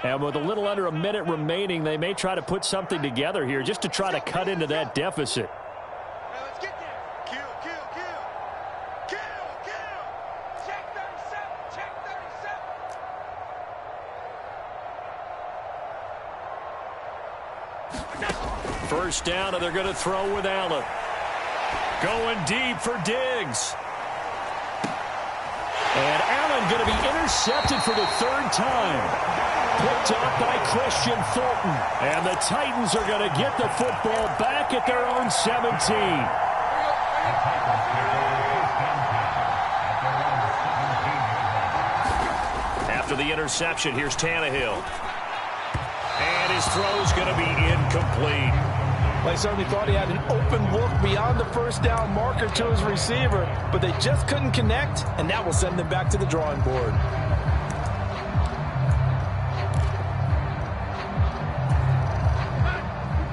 And with a little under a minute remaining, they may try to put something together here just to try to cut into that deficit. Let's get there. Kill. Check 37. First down, and they're going to throw with Allen. Going deep for Diggs. And Allen going to be intercepted for the third time. Picked up by Christian Fulton. And the Titans are going to get the football back at their own 17. After the interception, here's Tannehill. And his throw's going to be incomplete. Well, he certainly thought he had an open look beyond the first down marker to his receiver, but they just couldn't connect, and that will send them back to the drawing board.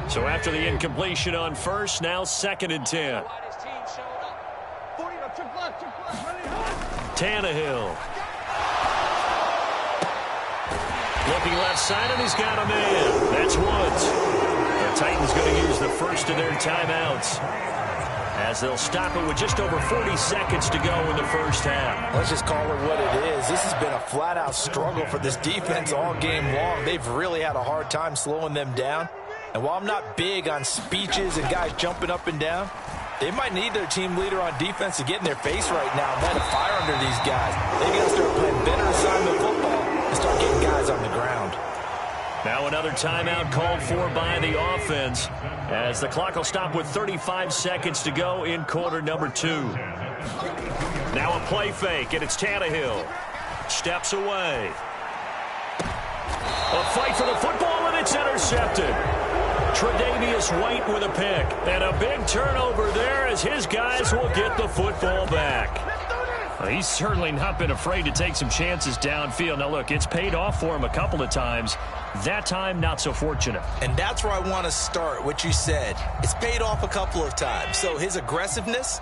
So after the incompletion on first, now 2nd and 10. Tannehill. Looking left side, and he's got a man. That's Woods. The Titans going to use the first of their timeouts as they'll stop it with just over 40 seconds to go in the first half. Let's just call it what it is. This has been a flat-out struggle for this defense all game long. They've really had a hard time slowing them down. And while I'm not big on speeches and guys jumping up and down, they might need their team leader on defense to get in their face right now and light a fire under these guys. They got to start playing better assignment football and start getting guys on the ground. Now another timeout called for by the offense as the clock will stop with 35 seconds to go in quarter number 2. Now a play fake, and it's Tannehill. Steps away. A fight for the football, and it's intercepted. Tre'Davious White with a pick. And a big turnover there as his guys will get the football back. Well, he's certainly not been afraid to take some chances downfield. Now, look, it's paid off for him a couple of times. That time, not so fortunate. And that's where I want to start, what you said. It's paid off a couple of times. So his aggressiveness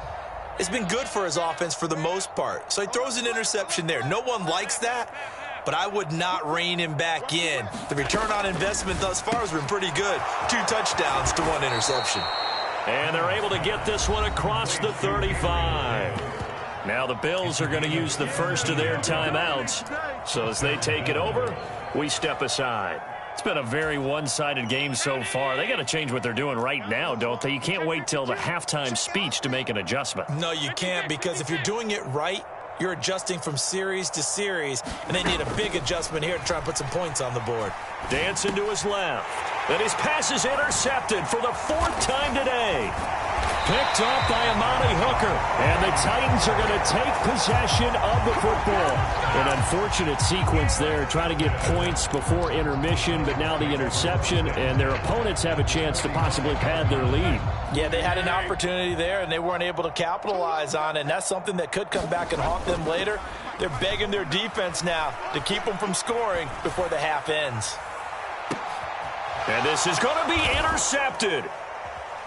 has been good for his offense for the most part. So he throws an interception there. No one likes that, but I would not rein him back in. The return on investment thus far has been pretty good. 2 touchdowns to 1 interception. And they're able to get this one across the 35. Now the Bills are going to use the first of their timeouts. So as they take it over, we step aside. It's been a very one-sided game so far. They got to change what they're doing right now, don't they? You can't wait till the halftime speech to make an adjustment. No, you can't, because if you're doing it right, you're adjusting from series to series, and they need a big adjustment here to try and put some points on the board. Dancing to his left. And his pass is intercepted for the 4th time today. Picked up by Amani Hooker. And the Titans are going to take possession of the football. An unfortunate sequence there, trying to get points before intermission, but now the interception, and their opponents have a chance to possibly pad their lead. Yeah, they had an opportunity there, and they weren't able to capitalize on it, and that's something that could come back and haunt them later. They're begging their defense now to keep them from scoring before the half ends. And this is going to be intercepted.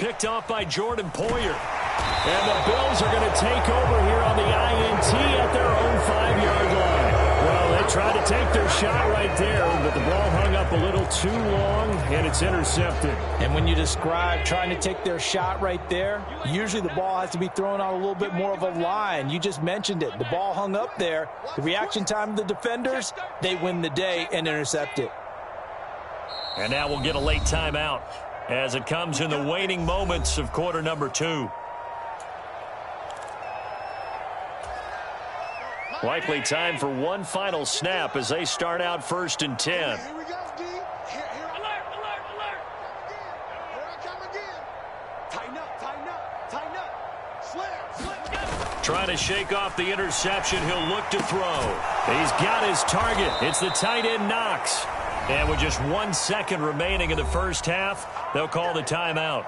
Picked off by Jordan Poyer. And the Bills are going to take over here on the INT at their own 5-yard line. Well, they tried to take their shot right there, but the ball hung up a little too long, and it's intercepted. And when you describe trying to take their shot right there, usually the ball has to be thrown out a little bit more of a line. You just mentioned it. The ball hung up there. The reaction time of the defenders, they win the day and intercept it. And now we'll get a late timeout as it comes in the waning moments of quarter number 2. Likely time for one final snap as they start out 1st and 10. Here we go, D. Here. Alert. Here I come again. Tighten up. Slip. Trying to shake off the interception. He'll look to throw. He's got his target. It's the tight end Knox. And with just 1 second remaining in the first half, they'll call the timeout.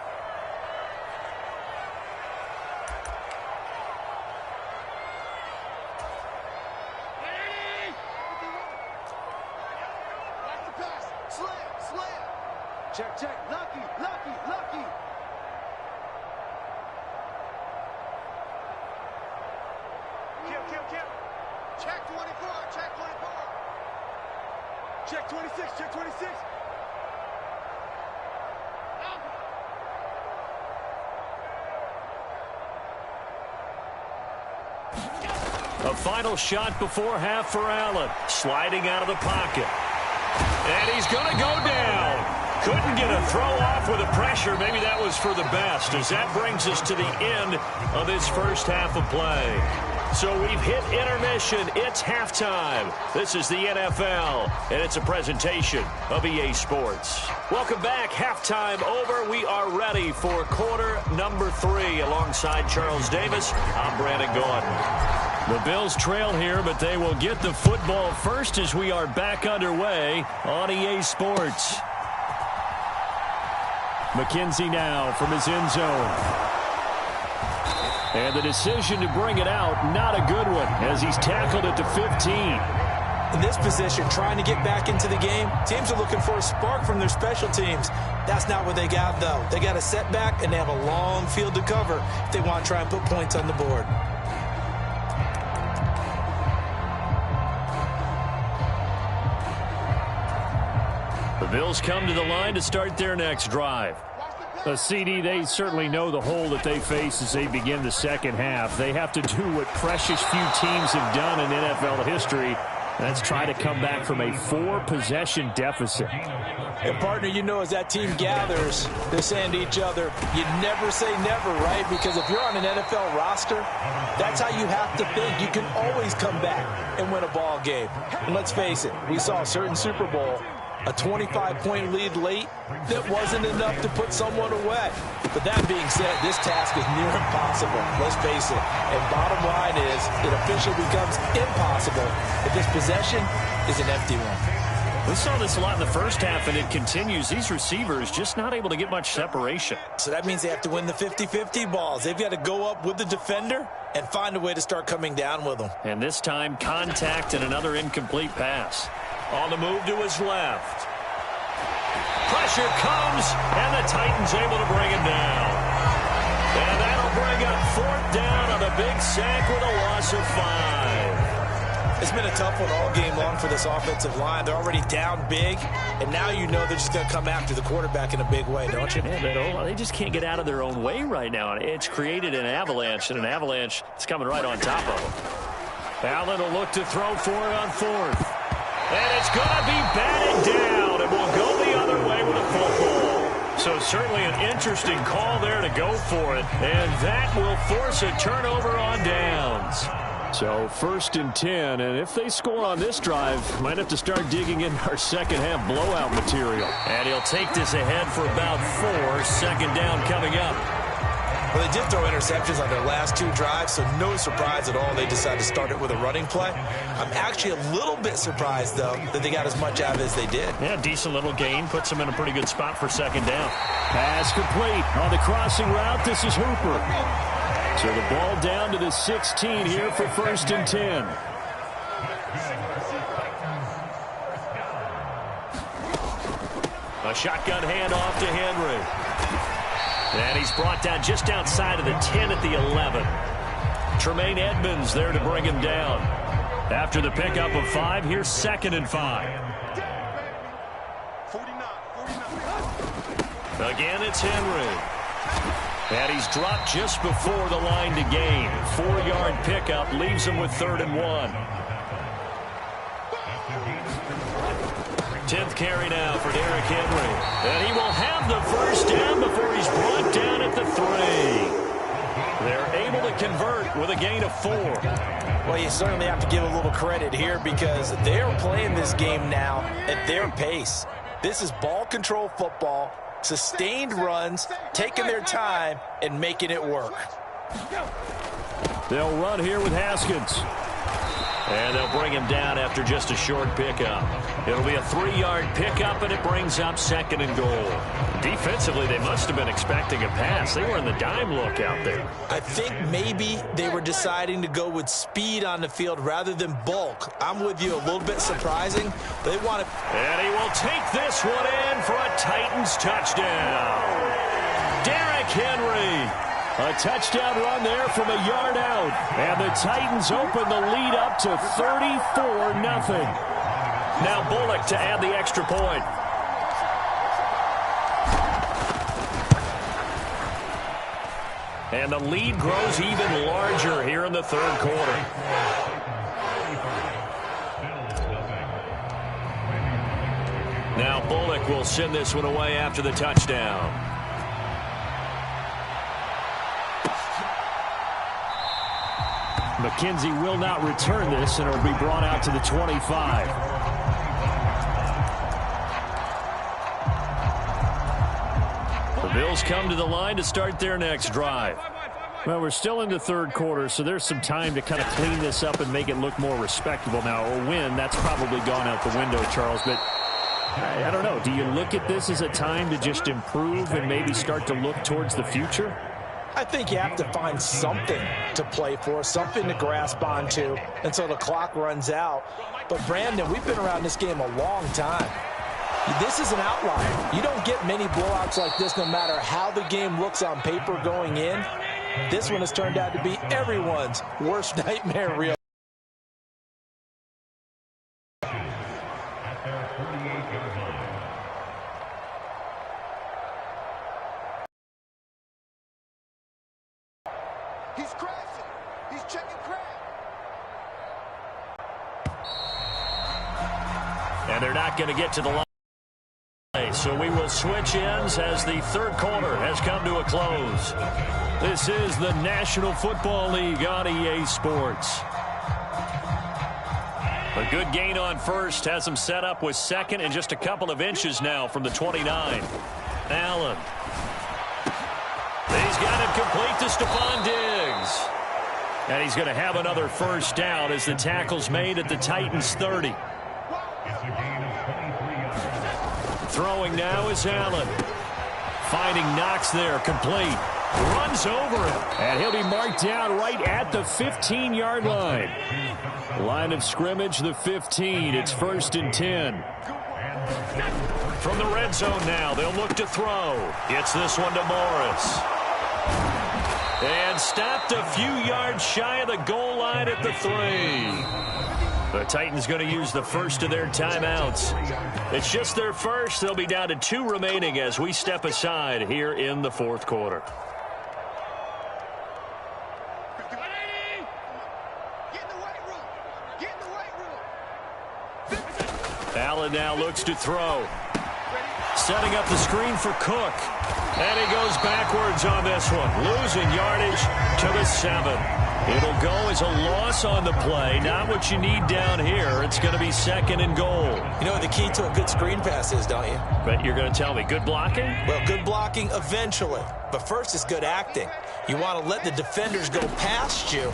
Check. Lucky. Kill. Check 24. Check 26, check 26. A final shot before half for Allen. Sliding out of the pocket. And he's going to go down. Couldn't get a throw off with the pressure. Maybe that was for the best, as that brings us to the end of this first half of play. So we've hit intermission. It's halftime. This is the NFL, and it's a presentation of EA Sports. Welcome back. Halftime over. We are ready for quarter number 3. Alongside Charles Davis, I'm Brandon Gordon. The Bills trail here, but they will get the football first as we are back underway on EA Sports. McKenzie now from his end zone. And the decision to bring it out, not a good one, as he's tackled at the 15. In this position, trying to get back into the game, teams are looking for a spark from their special teams. That's not what they got, though. They got a setback, and they have a long field to cover if they want to try and put points on the board. The Bills come to the line to start their next drive. CD, they certainly know the hole that they face as they begin the second half. They have to do what precious few teams have done in NFL history. That's try to come back from a 4-possession deficit. And, partner, you know, as that team gathers, they're saying to each other, you never say never, right? Because if you're on an NFL roster, that's how you have to think. You can always come back and win a ball game. And let's face it, we saw a certain Super Bowl, a 25-point lead late, that wasn't enough to put someone away. But that being said, this task is near impossible. Let's face it. And bottom line is, it officially becomes impossible if this possession is an empty one. We saw this a lot in the first half, and it continues. These receivers just not able to get much separation. So that means they have to win the 50-50 balls. They've got to go up with the defender and find a way to start coming down with them. And this time, contact and another incomplete pass. On the move to his left. Pressure comes, and the Titans able to bring him down. And that'll bring up 4th down on a big sack with a loss of 5. It's been a tough one all game long for this offensive line. They're already down big, and now you know they're just going to come after the quarterback in a big way, don't you? Yeah, they just can't get out of their own way right now. It's created an avalanche, and an avalanche is coming right on top of them. Allen will look to throw for it on 4th. And it's going to be batted down, and will go the other way with a football. So certainly an interesting call there to go for it, and that will force a turnover on downs. So 1st and 10, and if they score on this drive, might have to start digging in our second half blowout material. And he'll take this ahead for about 4. 2nd down coming up. Well, they did throw interceptions on their last 2 drives, so no surprise at all they decided to start it with a running play. I'm actually a little bit surprised, though, that they got as much out of it as they did. Yeah, decent little gain. Puts them in a pretty good spot for 2nd down. Pass complete. On the crossing route, this is Hooper. So the ball down to the 16 here for 1st and 10. A shotgun handoff to Henry. And he's brought down just outside of the 10 at the 11. Tremaine Edmonds there to bring him down. After the pickup of 5, here's 2nd and 5. Again, it's Henry. And he's dropped just before the line to gain. 4-yard pickup leaves him with 3rd and 1. 10th carry now for Derrick Henry. And he will have the 1st down before he's brought down at the 3. They're able to convert with a gain of 4. Well, you certainly have to give a little credit here because they're playing this game now at their pace. This is ball control football, sustained runs, taking their time, and making it work. They'll run here with Haskins. And they'll bring him down after just a short pickup. It'll be a 3-yard pickup, and it brings up 2nd and goal. Defensively, they must have been expecting a pass. They were in the dime look out there. I think maybe they were deciding to go with speed on the field rather than bulk. I'm with you, a little bit surprising. They want to... And he will take this one in for a Titans touchdown. Derrick Henry. A touchdown run there from a yard out. And the Titans open the lead up to 34-0. Now Bullock to add the extra point. And the lead grows even larger here in the third quarter. Now Bullock will send this one away after the touchdown. McKenzie will not return this, and it will be brought out to the 25. The Bills come to the line to start their next drive. Well, we're still in the third quarter, so there's some time to kind of clean this up and make it look more respectable. Now, a win, that's probably gone out the window, Charles, but I don't know. Do you look at this as a time to just improve and maybe start to look towards the future? I think you have to find something to play for, something to grasp onto until the clock runs out. But, Brandon, we've been around this game a long time. This is an outlier. You don't get many blowouts like this no matter how the game looks on paper going in. This one has turned out to be everyone's worst nightmare reel. He's crashing. He's checking crack. And they're not going to get to the line. So we will switch ends as the third quarter has come to a close. This is the National Football League on EA Sports. A good gain on first has him set up with second and just a couple of inches now from the 29. Allen. He's got it complete to Stephon Diggs. And he's going to have another first down as the tackle's made at the Titans' 30. Throwing now is Allen. Finding Knox there, complete. Runs over him, and he'll be marked down right at the 15-yard line. Line of scrimmage, the 15. It's 1st and 10. From the red zone now, they'll look to throw. Gets this one to Morris. And stopped a few yards shy of the goal line at the 3. The Titans going to use the first of their timeouts. It's just their first. They'll be down to 2 remaining as we step aside here in the fourth quarter. Allen now looks to throw. Setting up the screen for Cook. And he goes backwards on this one. Losing yardage to the 7. It'll go as a loss on the play. Not what you need down here. It's going to be 2nd and goal. You know what the key to a good screen pass is, don't you? But you're going to tell me, good blocking? Well, good blocking eventually. But first is good acting. You want to let the defenders go past you,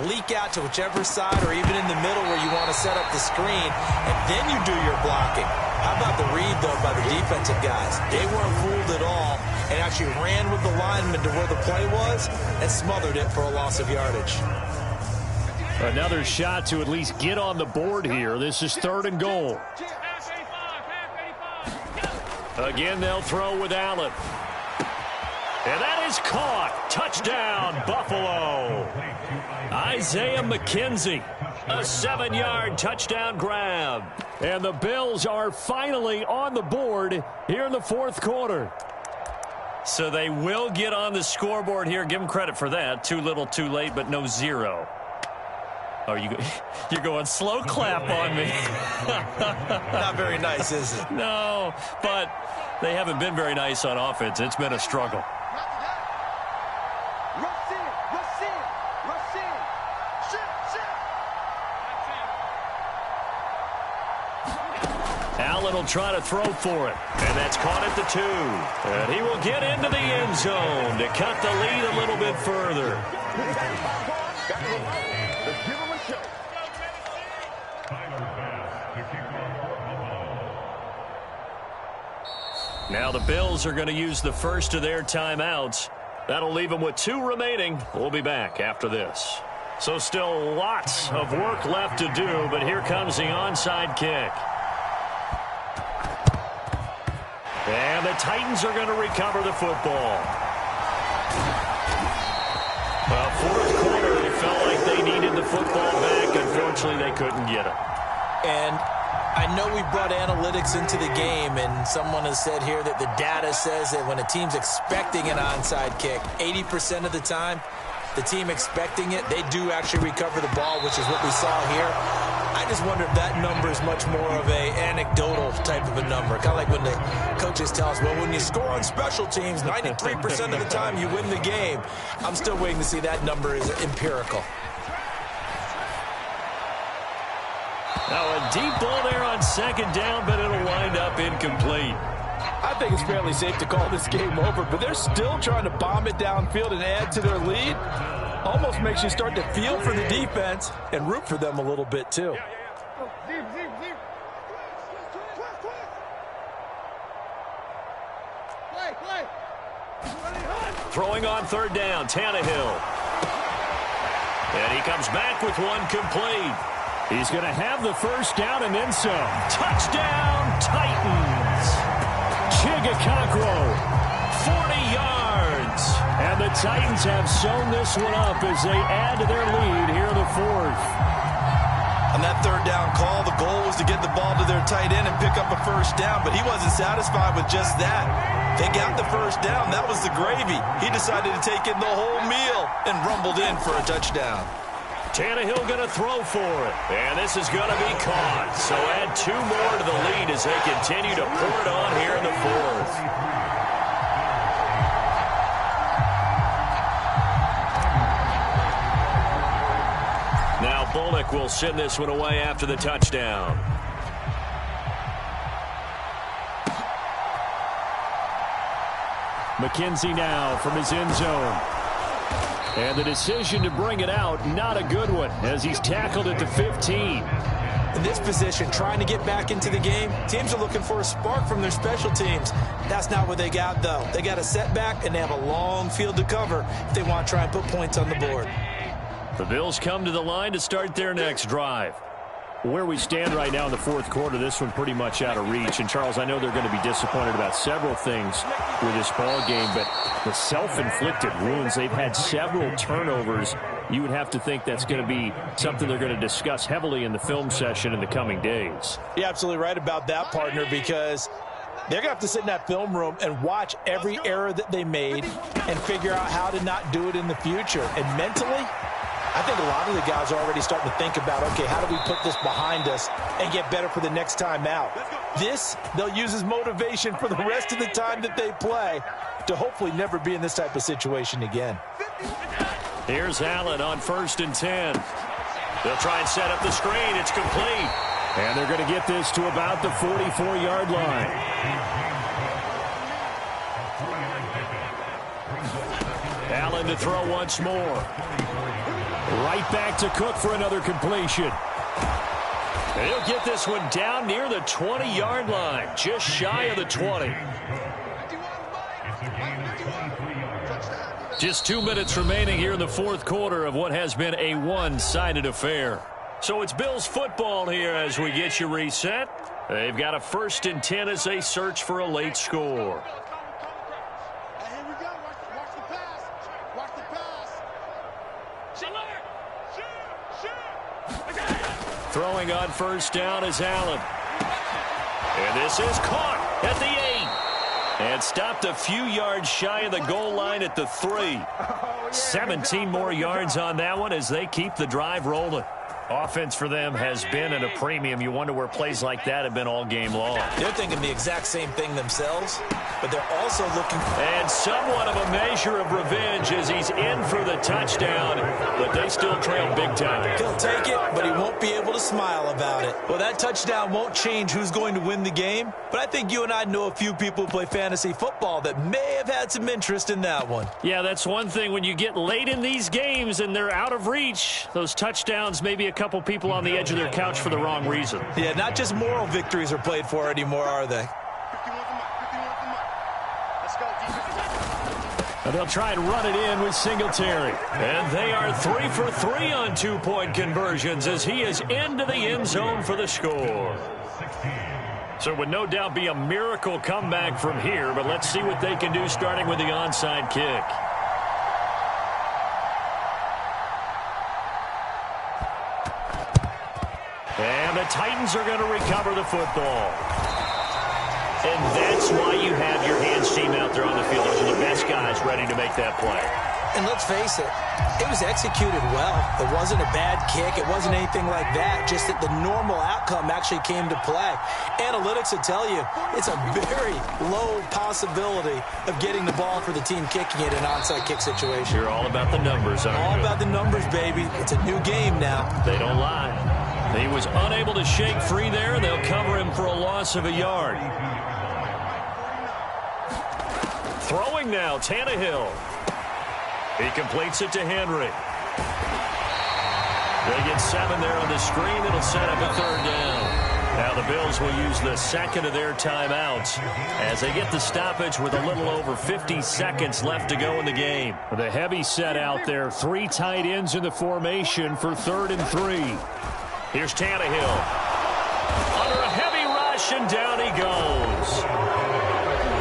leak out to whichever side or even in the middle where you want to set up the screen, and then you do your blocking. How about the read, though, by the defensive guys? They weren't fooled at all and actually ran with the lineman to where the play was and smothered it for a loss of yardage. Another shot to at least get on the board here. This is 3rd and goal. Again, they'll throw with Allen. And that is caught. Touchdown, Buffalo. Isaiah McKenzie. A 7-yard touchdown grab. And the Bills are finally on the board here in the fourth quarter. So they will get on the scoreboard here. Give them credit for that. Too little, too late, but no 0. Oh, you're going slow clap on me. Not very nice, is it? No, but they haven't been very nice on offense. It's been a struggle. Allen will try to throw for it, and that's caught at the 2. And he will get into the end zone to cut the lead a little bit further. Now the Bills are going to use the first of their timeouts. That'll leave them with 2 remaining. We'll be back after this. So still lots of work left to do, but here comes the onside kick. And the Titans are going to recover the football. Well, fourth quarter, it felt like they needed the football back. Unfortunately, they couldn't get it. And I know we brought analytics into the game, and someone has said here that the data says that when a team's expecting an onside kick, 80% of the time, the team expecting it, they do actually recover the ball, which is what we saw here. I just wonder if that number is much more of a anecdotal type of a number. Kind of like when the coaches tell us, well, when you score on special teams, 93% of the time you win the game. I'm still waiting to see that number is empirical. Now a deep ball there on second down, but it'll wind up incomplete. I think it's fairly safe to call this game over, but they're still trying to bomb it downfield and add to their lead. Almost makes you start to feel for the defense and root for them a little bit too. Throwing on third down, Tannehill. And he comes back with one complete. He's going to have the first down and then some. Touchdown, Titans. Chigakakwo, 40 yards. And the Titans have sewn this one up as they add to their lead here in the fourth. On that third down call, the goal was to get the ball to their tight end and pick up a first down, but he wasn't satisfied with just that. They got the first down. That was the gravy. He decided to take in the whole meal and rumbled in for a touchdown. Tannehill going to throw for it. And this is going to be caught. So add two more to the lead as they continue to pour it on here in the fourth. Now Bullock will send this one away after the touchdown. McKenzie now from his end zone. And the decision to bring it out, not a good one, as he's tackled at the 15. In this position, trying to get back into the game, teams are looking for a spark from their special teams. That's not what they got, though. They got a setback, and they have a long field to cover if they want to try and put points on the board. The Bills come to the line to start their next drive. Where we stand right now in the fourth quarter, this one pretty much out of reach. And, Charles, I know they're going to be disappointed about several things with this ball game, but the self-inflicted wounds, they've had several turnovers. You would have to think that's going to be something they're going to discuss heavily in the film session in the coming days. You're absolutely right about that, partner, because they're going to have to sit in that film room and watch every error that they made and figure out how to not do it in the future. And mentally, I think a lot of the guys are already starting to think about, okay, how do we put this behind us and get better for the next time out? This, they'll use as motivation for the rest of the time that they play to hopefully never be in this type of situation again. Here's Allen on 1st and 10. They'll try and set up the screen. It's complete. And they're going to get this to about the 44-yard line. Allen to throw once more. Right back to Cook for another completion. He'll get this one down near the 20-yard line, just shy of the 20. Just 2 minutes remaining here in the fourth quarter of what has been a one-sided affair. So it's Bills football here as we get you reset. They've got a 1st and 10 as they search for a late score. Throwing on 1st down is Allen. And this is caught at the 8. And stopped a few yards shy of the goal line at the 3. 17 more yards on that one as they keep the drive rolling. Offense for them has been at a premium. You wonder where plays like that have been all game long. They're thinking the exact same thing themselves, but they're also looking. And somewhat of a measure of revenge as he's in for the touchdown, but they still trail big time. He'll take it, but he won't be able to smile about it. Well, that touchdown won't change who's going to win the game, but I think you and I know a few people who play fantasy football that may have had some interest in that one. Yeah, that's one thing. When you get late in these games and they're out of reach, those touchdowns may be a couple people on the edge of their couch for the wrong reason. Yeah, not just moral victories are played for anymore, are they? And they'll try and run it in with Singletary. And they are 3 for 3 on 2-point conversions as he is into the end zone for the score. So it would no doubt be a miracle comeback from here, but let's see what they can do starting with the onside kick. And the Titans are going to recover the football. And that's why you have your hands team out there on the field. Those are the best guys ready to make that play. And let's face it, it was executed well. It wasn't a bad kick. It wasn't anything like that. Just that the normal outcome actually came to play. Analytics will tell you it's a very low possibility of getting the ball for the team kicking it in an onside kick situation. You're all about the numbers, aren't you? All about the numbers, baby. It's a new game now. They don't lie. He was unable to shake free there, and they'll cover him for a loss of a yard. Throwing now, Tannehill. He completes it to Henry. They get 7 there on the screen. It'll set up a 3rd down. Now the Bills will use the second of their timeouts as they get the stoppage with a little over 50 seconds left to go in the game. The heavy set out there. 3 tight ends in the formation for 3rd and 3. Here's Tannehill. Under a heavy rush, and down he goes.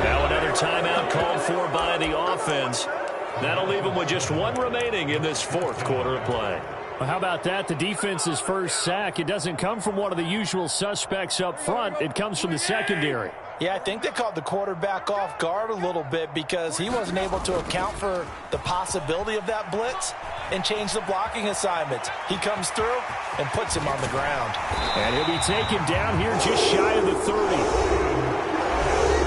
Now another timeout called for by the offense. That'll leave them with just 1 remaining in this 4th quarter of play. Well, how about that? The defense's first sack. It doesn't come from one of the usual suspects up front. It comes from the secondary. Yeah, I think they caught the quarterback off guard a little bit because he wasn't able to account for the possibility of that blitz and change the blocking assignments. He comes through and puts him on the ground. And he'll be taken down here just shy of the 30.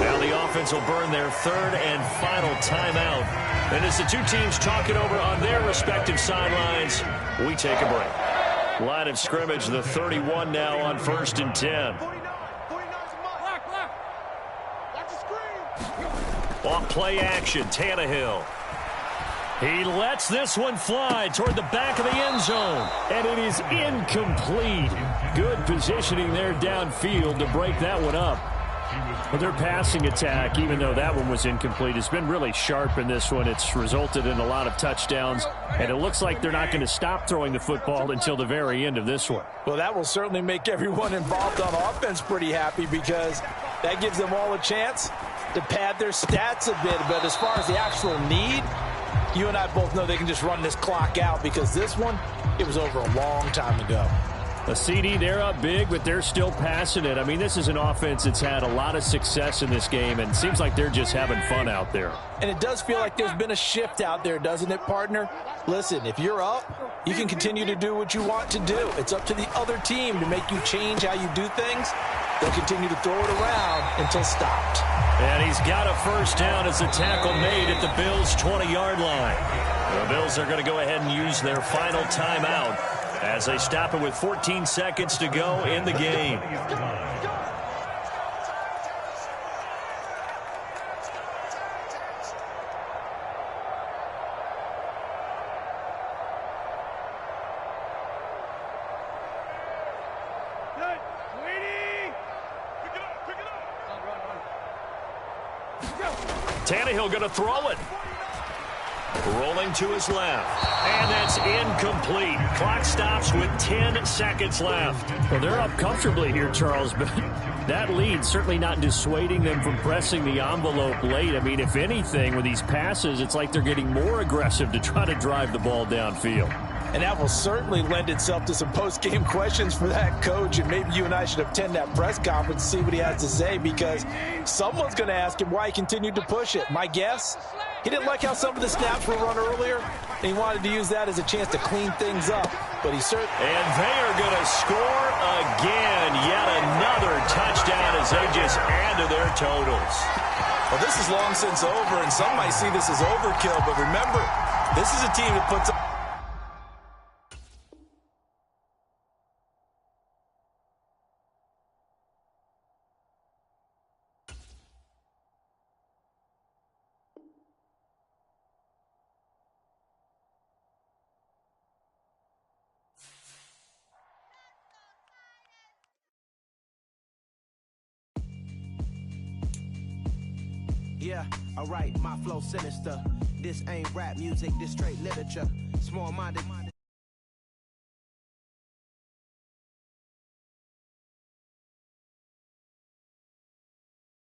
Now the offense will burn their 3rd and final timeout. And as the two teams talk it over on their respective sidelines, we take a break. Line of scrimmage, the 31 now on 1st and 10. Off play action, Tannehill. He lets this one fly toward the back of the end zone. And it is incomplete. Good positioning there downfield to break that one up. But their passing attack, even though that one was incomplete, has been really sharp in this one. It's resulted in a lot of touchdowns, and it looks like they're not going to stop throwing the football until the very end of this one. Well, that will certainly make everyone involved on offense pretty happy because that gives them all a chance to pad their stats a bit. But as far as the actual need, you and I both know they can just run this clock out because this one, it was over a long time ago. A CD, they're up big, but they're still passing it. I mean, this is an offense that's had a lot of success in this game, and it seems like they're just having fun out there. And it does feel like there's been a shift out there, doesn't it, partner? Listen, if you're up, you can continue to do what you want to do. It's up to the other team to make you change how you do things. They'll continue to throw it around until stopped. And he's got a 1st down as the tackle made at the Bills' 20-yard line. The Bills are going to go ahead and use their final timeout as they stop it with 14 seconds to go in the game. Tannehill going to throw it. Rolling to his left. And that's incomplete. Clock stops with 10 seconds left. Well, they're up comfortably here, Charles, but that lead certainly not dissuading them from pressing the envelope late. I mean, if anything, with these passes, it's like they're getting more aggressive to try to drive the ball downfield. And that will certainly lend itself to some post-game questions for that coach. And maybe you and I should attend that press conference and see what he has to say because someone's going to ask him why he continued to push it. My guess, he didn't like how some of the snaps were run earlier, and he wanted to use that as a chance to clean things up. But he certainly... And they are going to score again. Yet another touchdown as they just add to their totals. Well, this is long since over, and some might see this as overkill. But remember, this is a team that puts up... Yeah, alright, my flow sinister. This ain't rap music, this straight literature. Small-minded